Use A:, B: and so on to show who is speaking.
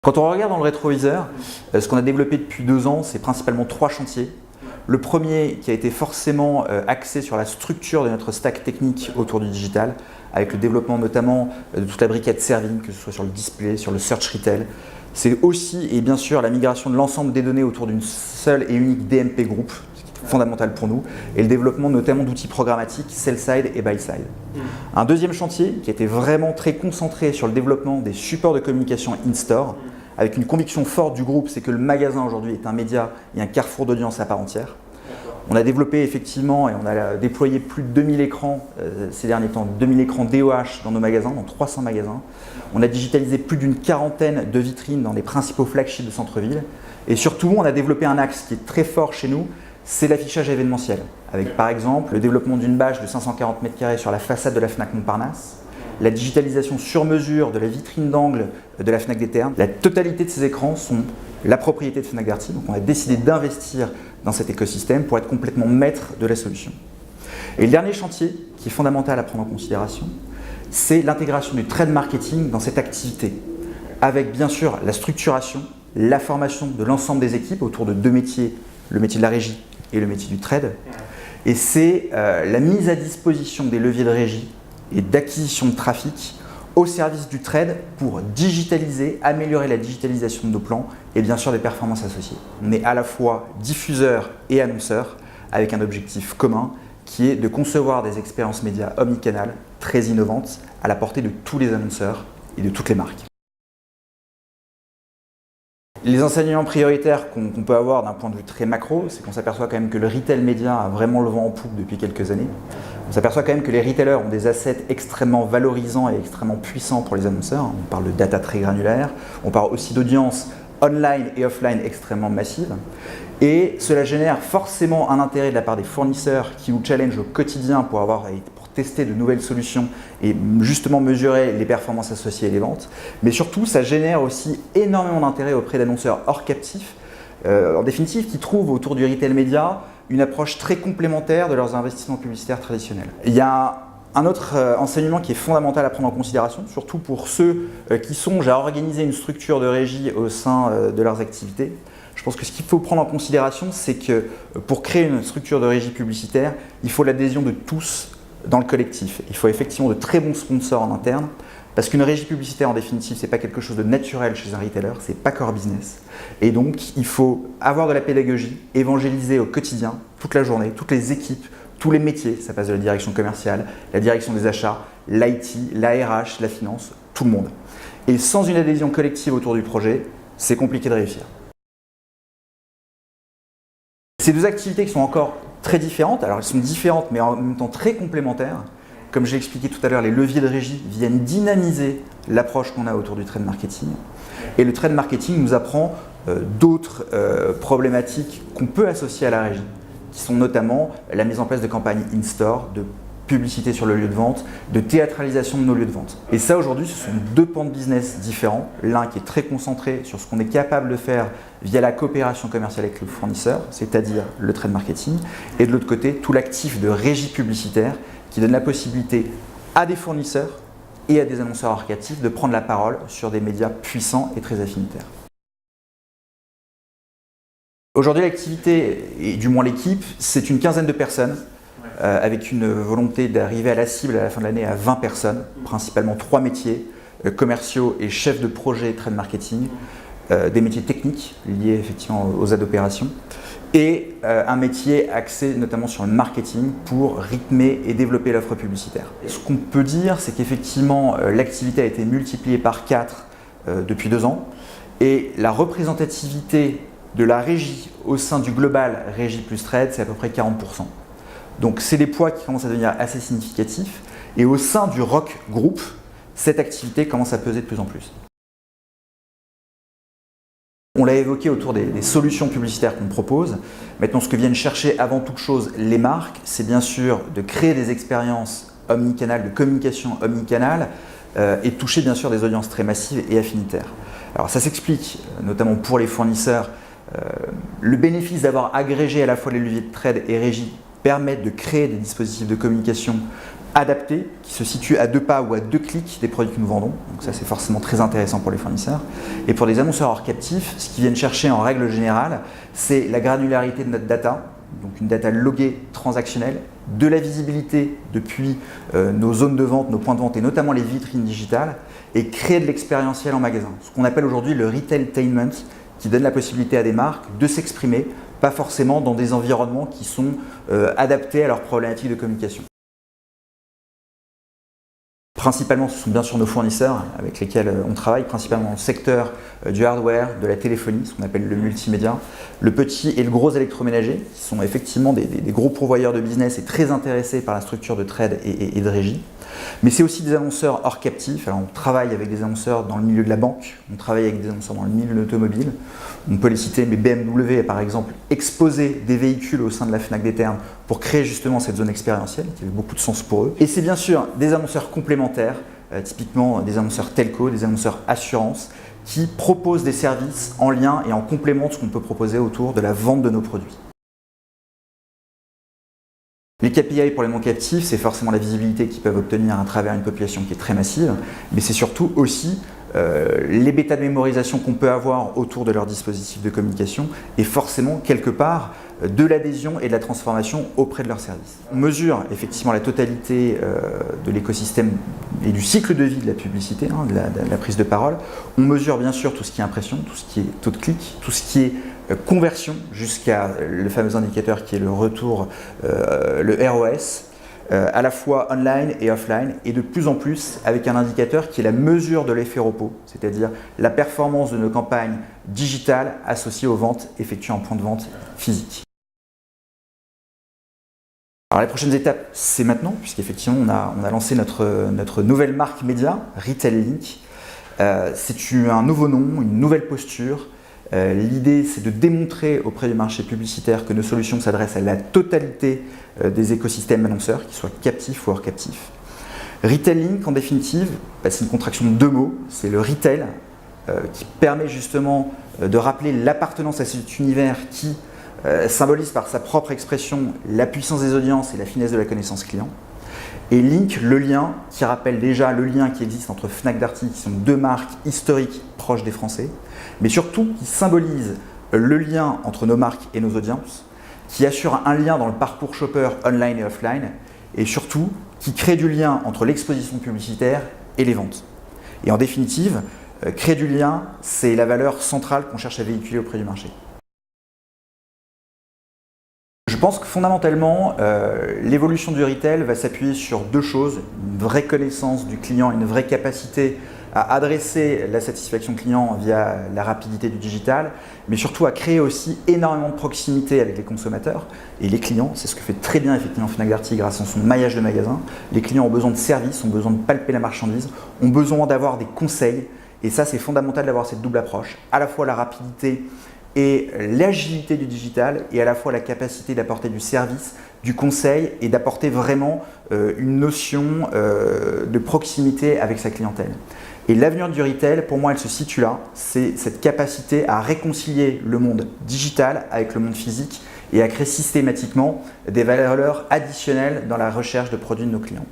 A: Quand on regarde dans le rétroviseur, ce qu'on a développé depuis 2 ans, c'est principalement 3 chantiers. Le premier qui a été forcément axé sur la structure de notre stack technique autour du digital, avec le développement notamment de toute la briquette serving, que ce soit sur le display, sur le search retail. C'est aussi et bien sûr la migration de l'ensemble des données autour d'une seule et unique DMP group, ce qui est fondamental pour nous, et le développement notamment d'outils programmatiques sell-side et buy-side. Un deuxième chantier qui était vraiment très concentré sur le développement des supports de communication in-store, avec une conviction forte du groupe, c'est que le magasin aujourd'hui est un média et un carrefour d'audience à part entière. On a développé effectivement et on a déployé plus de 2000 écrans ces derniers temps, 2000 écrans DOH dans nos magasins, dans 300 magasins. On a digitalisé plus d'une quarantaine de vitrines dans les principaux flagships de centre-ville. Et surtout, on a développé un axe qui est très fort chez nous, c'est l'affichage événementiel. Avec par exemple le développement d'une bâche de 540 m² sur la façade de la Fnac Montparnasse, la digitalisation sur mesure de la vitrine d'angle de la Fnac des Ternes. La totalité de ces écrans sont la propriété de Fnac Darty. Donc on a décidé d'investir dans cet écosystème pour être complètement maître de la solution. Et le dernier chantier, qui est fondamental à prendre en considération, c'est l'intégration du trade marketing dans cette activité, avec bien sûr la structuration, la formation de l'ensemble des équipes autour de 2 métiers, le métier de la régie et le métier du trade. Et c'est la mise à disposition des leviers de régie et d'acquisition de trafic au service du trade pour digitaliser, améliorer la digitalisation de nos plans et bien sûr des performances associées. On est à la fois diffuseur et annonceur avec un objectif commun qui est de concevoir des expériences médias omnicanal très innovantes à la portée de tous les annonceurs et de toutes les marques. Les enseignements prioritaires qu'on peut avoir d'un point de vue très macro, c'est qu'on s'aperçoit quand même que le retail média a vraiment le vent en poupe depuis quelques années. On s'aperçoit quand même que les retailers ont des assets extrêmement valorisants et extrêmement puissants pour les annonceurs. On parle de data très granulaire, on parle aussi d'audience online et offline extrêmement massive. Et cela génère forcément un intérêt de la part des fournisseurs qui nous challengent au quotidien pour tester de nouvelles solutions et justement mesurer les performances associées et les ventes. Mais surtout, ça génère aussi énormément d'intérêt auprès d'annonceurs hors captifs, en définitive, qui trouvent autour du retail média une approche très complémentaire de leurs investissements publicitaires traditionnels. Il y a un autre enseignement qui est fondamental à prendre en considération, surtout pour ceux qui songent à organiser une structure de régie au sein de leurs activités. Je pense que ce qu'il faut prendre en considération, c'est que pour créer une structure de régie publicitaire, il faut l'adhésion de tous dans le collectif. Il faut effectivement de très bons sponsors en interne, parce qu'une régie publicitaire, en définitive, ce n'est pas quelque chose de naturel chez un retailer, ce n'est pas core business. Et donc, il faut avoir de la pédagogie, évangéliser au quotidien, toute la journée, toutes les équipes, tous les métiers. Ça passe de la direction commerciale, la direction des achats, l'IT, la RH, la finance, tout le monde. Et sans une adhésion collective autour du projet, c'est compliqué de réussir. Ces 2 activités qui sont encore très différentes, alors elles sont différentes mais en même temps très complémentaires. Comme je l'ai expliqué tout à l'heure, les leviers de régie viennent dynamiser l'approche qu'on a autour du trade marketing. Et le trade marketing nous apprend d'autres problématiques qu'on peut associer à la régie, qui sont notamment la mise en place de campagnes in-store, de publicité sur le lieu de vente, de théâtralisation de nos lieux de vente. Et ça aujourd'hui, ce sont 2 pans de business différents. L'un qui est très concentré sur ce qu'on est capable de faire via la coopération commerciale avec le fournisseur, c'est-à-dire le trade marketing, et de l'autre côté, tout l'actif de régie publicitaire qui donne la possibilité à des fournisseurs et à des annonceurs hors captifs de prendre la parole sur des médias puissants et très affinitaires. Aujourd'hui, l'activité, et du moins l'équipe, c'est une quinzaine de personnes, avec une volonté d'arriver à la cible à la fin de l'année à 20 personnes, principalement 3 métiers, commerciaux et chefs de projet trade marketing, des métiers techniques liés effectivement aux aides d'opération, et un métier axé notamment sur le marketing pour rythmer et développer l'offre publicitaire. Ce qu'on peut dire, c'est qu'effectivement l'activité a été multipliée par 4 depuis 2 ans, et la représentativité de la régie au sein du global régie plus trade, c'est à peu près 40%. Donc c'est des poids qui commencent à devenir assez significatifs, et au sein du ROC Group, cette activité commence à peser de plus en plus. On l'a évoqué autour des solutions publicitaires qu'on propose. Maintenant, ce que viennent chercher avant toute chose les marques, c'est bien sûr de créer des expériences omnicanal, de communication omnicanal, et de toucher bien sûr des audiences très massives et affinitaires. Alors ça s'explique notamment pour les fournisseurs. Le bénéfice d'avoir agrégé à la fois les leviers de trade et régie permettent de créer des dispositifs de communication adaptés qui se situent à 2 pas ou à 2 clics des produits que nous vendons. Donc ça, c'est forcément très intéressant pour les fournisseurs. Et pour les annonceurs hors captif, ce qu'ils viennent chercher en règle générale, c'est la granularité de notre data, donc une data loguée transactionnelle, de la visibilité depuis nos zones de vente, nos points de vente et notamment les vitrines digitales, et créer de l'expérientiel en magasin. Ce qu'on appelle aujourd'hui le retailtainment, qui donne la possibilité à des marques de s'exprimer, pas forcément dans des environnements qui sont adaptés à leurs problématiques de communication. Principalement, ce sont bien sûr nos fournisseurs avec lesquels on travaille, principalement dans le secteur du hardware, de la téléphonie, ce qu'on appelle le multimédia, le petit et le gros électroménager, qui sont effectivement des gros pourvoyeurs de business et très intéressés par la structure de trade et de régie. Mais c'est aussi des annonceurs hors captif. Alors on travaille avec des annonceurs dans le milieu de la banque, on travaille avec des annonceurs dans le milieu de l'automobile. On peut les citer, mais BMW a par exemple exposé des véhicules au sein de la Fnac Déterne pour créer justement cette zone expérientielle qui avait beaucoup de sens pour eux. Et c'est bien sûr des annonceurs complémentaires, typiquement des annonceurs telco, des annonceurs assurance, qui proposent des services en lien et en complément de ce qu'on peut proposer autour de la vente de nos produits. Les KPI pour les non captifs, c'est forcément la visibilité qu'ils peuvent obtenir à travers une population qui est très massive, mais c'est surtout aussi les bêtas de mémorisation qu'on peut avoir autour de leur dispositif de communication et forcément quelque part de l'adhésion et de la transformation auprès de leurs services. On mesure effectivement la totalité de l'écosystème et du cycle de vie de la publicité, de la prise de parole. On mesure bien sûr tout ce qui est impression, tout ce qui est taux de clic, tout ce qui est conversion jusqu'à le fameux indicateur qui est le retour, le ROS, à la fois online et offline, et de plus en plus avec un indicateur qui est la mesure de l'effet repos, c'est-à-dire la performance de nos campagnes digitales associées aux ventes effectuées en point de vente physique. Alors les prochaines étapes, c'est maintenant, puisqu'effectivement on a lancé notre nouvelle marque média, Retail-Link. C'est un nouveau nom, une nouvelle posture. L'idée, c'est de démontrer auprès du marché publicitaire que nos solutions s'adressent à la totalité des écosystèmes annonceurs, qu'ils soient captifs ou hors captifs. Retail-Link, en définitive, c'est une contraction de 2 mots. C'est le retail, qui permet justement de rappeler l'appartenance à cet univers qui symbolise par sa propre expression la puissance des audiences et la finesse de la connaissance client. Et Link, le lien, qui rappelle déjà le lien qui existe entre Fnac Darty, qui sont 2 marques historiques proches des Français, mais surtout qui symbolise le lien entre nos marques et nos audiences, qui assure un lien dans le parcours shopper online et offline, et surtout qui crée du lien entre l'exposition publicitaire et les ventes. Et en définitive, créer du lien, c'est la valeur centrale qu'on cherche à véhiculer auprès du marché. Je pense que fondamentalement, l'évolution du retail va s'appuyer sur 2 choses, une vraie connaissance du client, une vraie capacité à adresser la satisfaction client via la rapidité du digital, mais surtout à créer aussi énormément de proximité avec les consommateurs et les clients. C'est ce que fait très bien effectivement Fnac Darty grâce à son maillage de magasins. Les clients ont besoin de services, ont besoin de palper la marchandise, ont besoin d'avoir des conseils, et ça c'est fondamental d'avoir cette double approche, à la fois la rapidité et l'agilité du digital, et à la fois la capacité d'apporter du service, du conseil, et d'apporter vraiment une notion de proximité avec sa clientèle. Et l'avenir du retail, pour moi, elle se situe là, c'est cette capacité à réconcilier le monde digital avec le monde physique et à créer systématiquement des valeurs additionnelles dans la recherche de produits de nos clients.